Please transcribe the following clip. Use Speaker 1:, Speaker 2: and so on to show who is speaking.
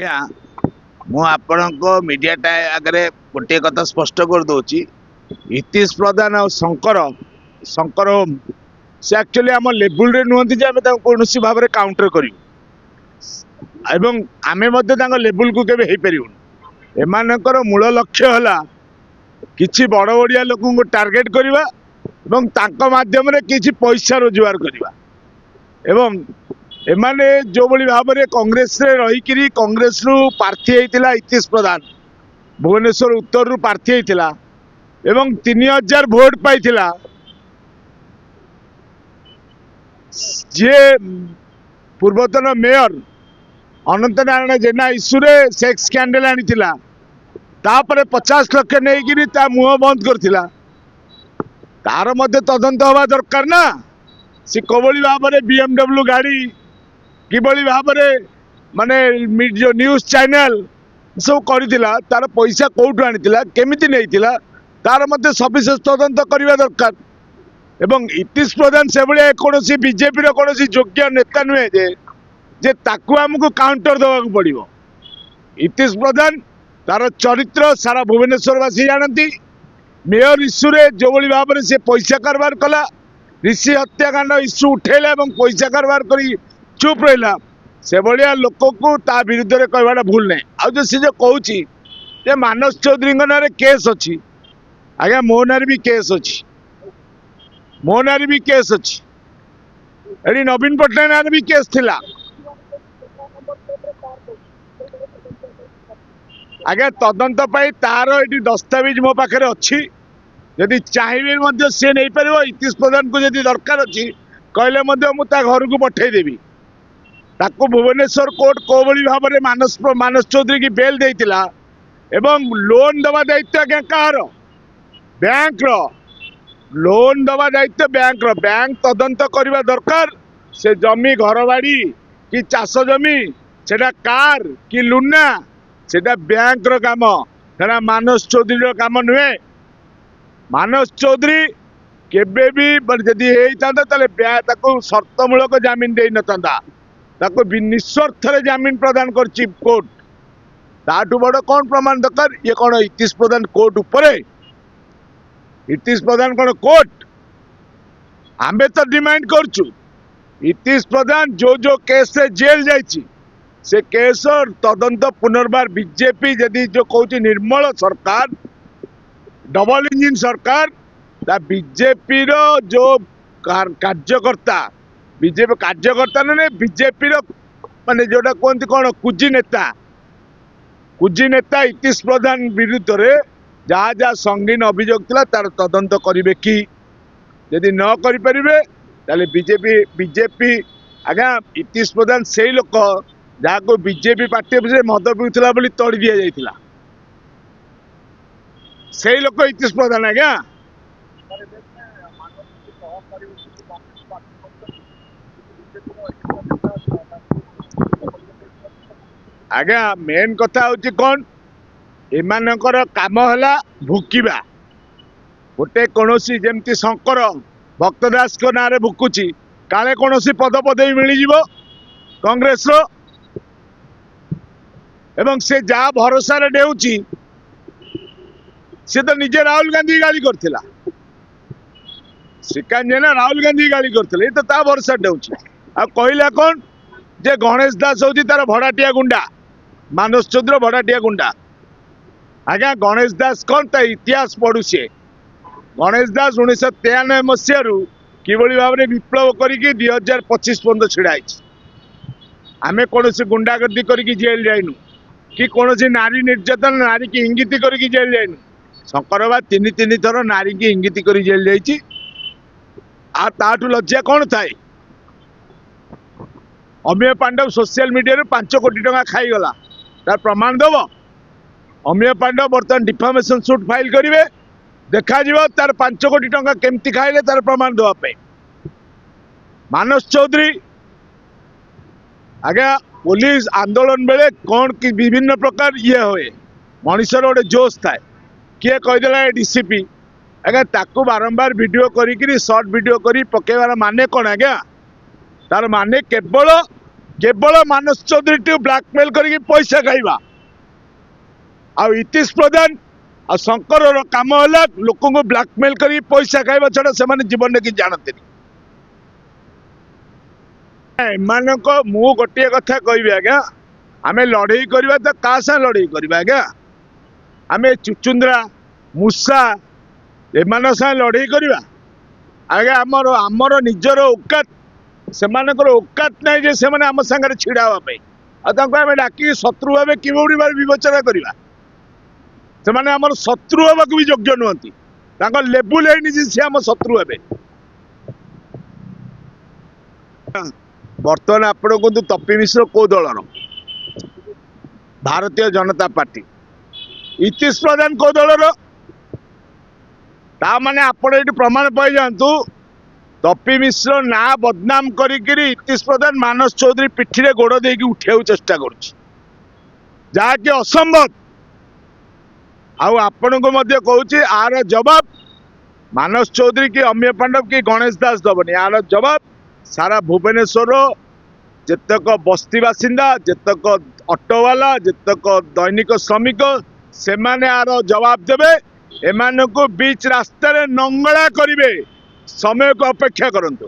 Speaker 1: ଆଜ୍ଞା ମୁଁ ଆପଣଙ୍କ ମିଡିଆଟା ଆଗରେ ଗୋଟିଏ କଥା ସ୍ପଷ୍ଟ କରିଦଉଛି। ଇତିଶ ପ୍ରଧାନ ଆଉ ଶଙ୍କର ଶଙ୍କର ଓମ୍ ସେ ଆକ୍ଚୁଆଲି ଆମ ଲେବୁଲରେ ନୁହନ୍ତି ଯେ ଆମେ ତାଙ୍କୁ କୌଣସି ଭାବରେ କାଉଣ୍ଟର କରିବୁ ଏବଂ ଆମେ ମଧ୍ୟ ତାଙ୍କ ଲେବୁଲକୁ କେବେ ହେଇପାରିବୁନି। ଏମାନଙ୍କର ମୂଳ ଲକ୍ଷ୍ୟ ହେଲା କିଛି ବଡ଼ ବଡ଼ିଆ ଲୋକଙ୍କୁ ଟାର୍ଗେଟ କରିବା ଏବଂ ତାଙ୍କ ମାଧ୍ୟମରେ କିଛି ପଇସା ରୋଜଗାର କରିବା ଏବଂ ଏମାନେ ଯୋଉଭଳି ଭାବରେ କଂଗ୍ରେସରେ ରହିକିରି କଂଗ୍ରେସରୁ ପ୍ରାର୍ଥୀ ହେଇଥିଲା ଇତିଶ ପ୍ରଧାନ ଭୁବନେଶ୍ୱର ଉତ୍ତରରୁ ପ୍ରାର୍ଥୀ ହେଇଥିଲା ଏବଂ 3000 ଭୋଟ ପାଇଥିଲା। ଯିଏ ପୂର୍ବତନ ମେୟର ଅନନ୍ତ ନାରାୟଣ ଜେନା ଇସ୍ୟୁରେ ସେକ୍ସ ସ୍କାଣ୍ଡେଲ ଆଣିଥିଲା ତାପରେ 50 ଲକ୍ଷ ନେଇକିରି ତା ମୁହଁ ବନ୍ଦ କରିଥିଲା। ତାର ମଧ୍ୟ ତଦନ୍ତ ହବା ଦରକାର ନା। ସେ କୋଭଳି ଭାବରେ BMW ଗାଡ଼ି କିଭଳି ଭାବରେ ମାନେ ନ୍यूज चैनल सब करथिला तार पैसा कोठु आनिथिला केमिति नेइथिला तार मध्ये सविशेष तदंत करबा दरकार। एवं इतिश प्रधान से भलिया कोनोसी बीजेपी रो कोनोसी योग्य नेता नुहे जे ताकू हमकु काउंटर देवा पड़िबो। इतिश प्रधान तार चरित्र सारा भुवनेश्वरवासी जानती। मेयर इश्यू रे जो भली भाबरे से पैसा कारबार कला ऋषि हत्याकांड इश्यू उठेला एवं पैसा कारबार करी चुप रहिला से भाया लोक को ता विरुद्ध में कहवाटा भूल नहीं। आज जो सी जो कहूँ मानस चौधरी ना केस अच्छी आज्ञा मो ना भी केस अच्छी मो ना भी केस अच्छी एडी नवीन पट्टनायक ना भी केस थिला। आज्ञा तदंत पाई तार ये दस्तावेज मो पाखे अच्छी यदि चाहिए सी नहीं पार इतिश प्रधान को यदि दरकार अच्छी कहले मुझे घर को पठेदेवी ताको भुवनेश्वर कोर्ट कोभली भाव में मानस चौधरी की बेल देइतिला एवं लोन दवा दायित्व आज्ञा कहार बैंक रो लोन दवा दायित्व बैंक तदंत करवा दरकार। से जमी घर बाड़ी कि चाष जमी सेटा कार कि लुना सेटा बैंक रो काम सेटा मानस चौधरी रो काम नुहे। मानस चौधरी केबे भी जदि शर्तमूलक जमीन दे नता ताको निस्वार्थ जमीन प्रदान कर कोर्ट ताठू बड़ कौन प्रमाण दरकार। ये कौन इतिश प्रधान कोर्ट उपरे इतिश प्रधान कौन कोर्ट आमे तो डिमांड करचु इतिश प्रधान जो केस रे जेल जाइछि से केस तदंत पुनर्बार बीजेपी यदि जो कहूँ निर्मल सरकार डबल इंजिन सरकार ता बीजेपी रो जो कार्यकर्ता बीजेपी कार्यकर्ता ना बीजेपी माने जोटा कहते कौन कुजी नेता इतिश प्रधान विरुद्ध रे जहाँ जहाँ संगीन अभियोग थिला तार तदंत करिवे कि यदि न करि परिबे ताले बीजेपी आज्ञा इतिश प्रधान से लोक जहाँ को बीजेपी पार्टी ऑफिस मद पिउथिला बोली तोड़ दिया जाइथिला से लोक इतिश प्रधान आज्ञा। आज्ञा मेन कथा हूँ कौन एमानकर काम है भुकिबा गोटे कौन जमती शंकर भक्तदास को ना भुकुची काले कौन पद पदवी मिल कांग्रेस रो एवं से जा भरोसा डेउची से तो निजे राहुल गांधी गाली करथिला श्रीकांत जेना राहुल गांधी गाली करथिले तो ता भरोसा डेउची आ कहला कौन जे गणेश दास होती तार भड़ाटिया गुंडा मानस चौधरी भड़ाटिया गुंडा। आज्ञा गणेश दास कौन ता इतिहास पढ़ु सी गणेश दास 1993 मसीह किभली भाव में विप्लव करके 2025 पर्यटन छिड़ाई आमे कौन गुंडागर्दी करके जेल जाइनु कि कौन नारी निर्यातन नारी की इंगित करके जेल जाइनु। शंकर बा तीन थर नारी की इंगित कर जेल जाइछि ताठू लज्जा कौन थाए। अमेय पांडव सोशल मीडिया रे 5 कोटी टंका खाईगला तार प्रमाण दब अमेय पांडव बर्तमान डिफामेशन सूट फाइल करेंगे देखा तार 5 कोटी टंका केमती खाइले तार प्रमाण देवाई। मानस चौधरी आज्ञा पुलिस आंदोलन बेले कौन कि विभिन्न प्रकार ये हुए मनुष्यर गोटे जोश थाए किए कहीदेला डीसीपी आज्ञा ताकू बारंबार वीडियो करी शॉर्ट वीडियो करी पकेबार माने कौन आज्ञा तार माने केवल केवल मानस चौधरी ब्लैकमेल करके पैसा खाइबा आउ इतिश प्रधान आ शंकर काम है लोक ब्लैकमेल कर पैसा खाइबा छड़ा से जीवन में कि जानते मु गोटे कथा कहि आज्ञा आम लड़े करवा तो क्या सा लड़े करवा आज्ञा आम चुचुंद्रा मूषा एमान सा लड़े करवा आज्ञा आमर आमर निजर औकात से औकात नहीं जे से आम सागर छिड़ा आम डाक शत्रु भाव कि विवेचना करवा से आमर शत्रु हवा भी योग्य नुहति लेबुल है सी आम शत्रु हे बर्तमान आपण को तपी मिश्र को दलर भारतीय जनता पार्टी इतिश प्रधान को दलर माने आपण ये प्रमाण पाई जातु तपी मिश्र ना बदनाम करी इतिश प्रधान मानस चौधरी पिठी रे गोड़ देकी उठा चेष्टा करुँच असंभव आपण को कहूँ आर जवाब मानस चौधरी की अमीय पांडव की गणेश दास दबनी आर जवाब सारा भुवनेश्वर जेतक बस्ती बासिंदा जेतक ऑटोवाला जेतक दैनिक श्रमिक से माने आर जवाब देवे एमान को बीच रास्ता नंगला करिवे समय को अपेक्षा करंतु।